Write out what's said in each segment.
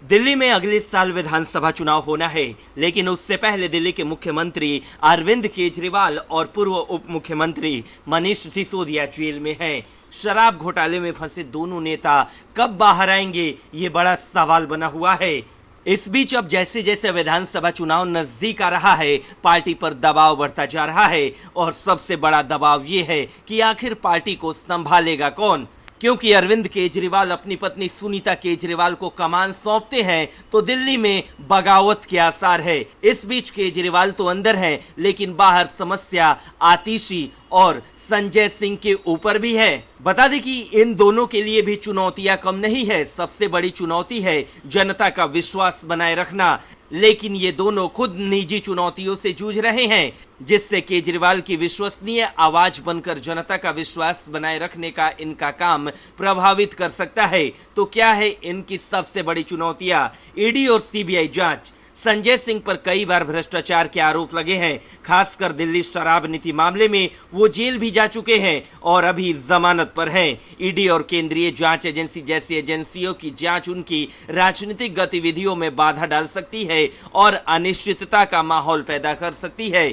दिल्ली में अगले साल विधानसभा चुनाव होना है, लेकिन उससे पहले दिल्ली के मुख्यमंत्री अरविंद केजरीवाल और पूर्व उप मुख्यमंत्री मनीष सिसोदिया जेल में हैं। शराब घोटाले में फंसे दोनों नेता कब बाहर आएंगे, ये बड़ा सवाल बना हुआ है। इस बीच अब जैसे जैसे विधानसभा चुनाव नजदीक आ रहा है, पार्टी पर दबाव बढ़ता जा रहा है और सबसे बड़ा दबाव ये है कि आखिर पार्टी को संभालेगा कौन। क्योंकि अरविंद केजरीवाल अपनी पत्नी सुनीता केजरीवाल को कमान सौंपते हैं तो दिल्ली में बगावत के आसार है। इस बीच केजरीवाल तो अंदर हैं, लेकिन बाहर समस्या आतिशी और संजय सिंह के ऊपर भी है। बता दें कि इन दोनों के लिए भी चुनौतियां कम नहीं है। सबसे बड़ी चुनौती है जनता का विश्वास बनाए रखना, लेकिन ये दोनों खुद निजी चुनौतियों से जूझ रहे हैं, जिससे केजरीवाल की विश्वसनीय आवाज बनकर जनता का विश्वास बनाए रखने का इनका काम प्रभावित कर सकता है। तो क्या है इनकी सबसे बड़ी चुनौतियां? ईडी और सीबीआई जांच। संजय सिंह पर कई बार भ्रष्टाचार के आरोप लगे हैं, खासकर दिल्ली शराब नीति मामले में वो जेल भी जा चुके हैं और अभी जमानत पर हैं। ईडी और केंद्रीय जांच एजेंसी जैसी एजेंसियों की जांच उनकी राजनीतिक गतिविधियों में बाधा डाल सकती है और अनिश्चितता का माहौल पैदा कर सकती है।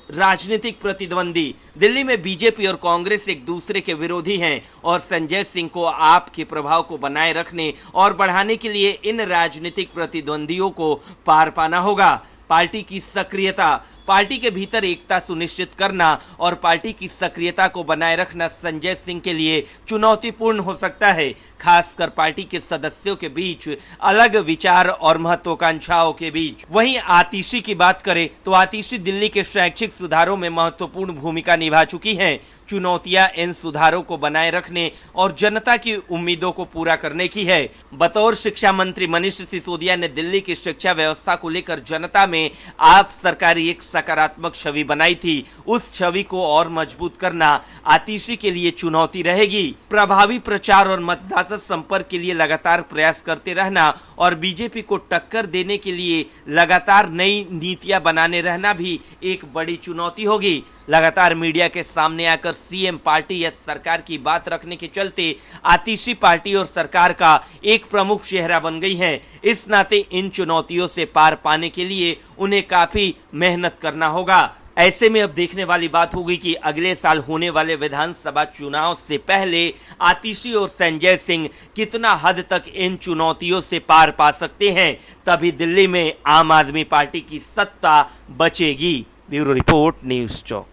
राजनीतिक प्रतिद्वंदी। दिल्ली में बीजेपी और कांग्रेस एक दूसरे के विरोधी हैं और संजय सिंह को आप के प्रभाव को बनाए रखने और बढ़ाने के लिए इन राजनीतिक प्रतिद्वंदियों को पार पाना होगा। पार्टी की सक्रियता। पार्टी के भीतर एकता सुनिश्चित करना और पार्टी की सक्रियता को बनाए रखना संजय सिंह के लिए चुनौतीपूर्ण हो सकता है, खासकर पार्टी के सदस्यों के बीच अलग विचार और महत्वाकांक्षाओं के बीच। वहीं आतिशी की बात करें तो आतिशी दिल्ली के शैक्षिक सुधारों में महत्वपूर्ण भूमिका निभा चुकी हैं। चुनौतियां इन सुधारों को बनाए रखने और जनता की उम्मीदों को पूरा करने की है। बतौर शिक्षा मंत्री मनीष सिसोदिया ने दिल्ली की शिक्षा व्यवस्था को लेकर जनता में आप सरकारी एक सकारात्मक छवि बनाई थी। उस छवि को और मजबूत करना आतिशी के लिए चुनौती रहेगी। प्रभावी प्रचार और मतदाता संपर्क के लिए लगातार प्रयास करते रहना और बीजेपी को टक्कर देने के लिए लगातार नई नीतियां बनाने रहना भी एक बड़ी चुनौती होगी। लगातार मीडिया के सामने आकर सीएम, पार्टी या सरकार की बात रखने के चलते आतिशी पार्टी और सरकार का एक प्रमुख चेहरा बन गई है। इस नाते इन चुनौतियों से पार पाने के लिए उन्हें काफी मेहनत करना होगा। ऐसे में अब देखने वाली बात होगी कि अगले साल होने वाले विधानसभा चुनाव से पहले आतिशी और संजय सिंह कितना हद तक इन चुनौतियों से पार पा सकते हैं। तभी दिल्ली में आम आदमी पार्टी की सत्ता बचेगी। ब्यूरो रिपोर्ट, न्यूज़ चौक।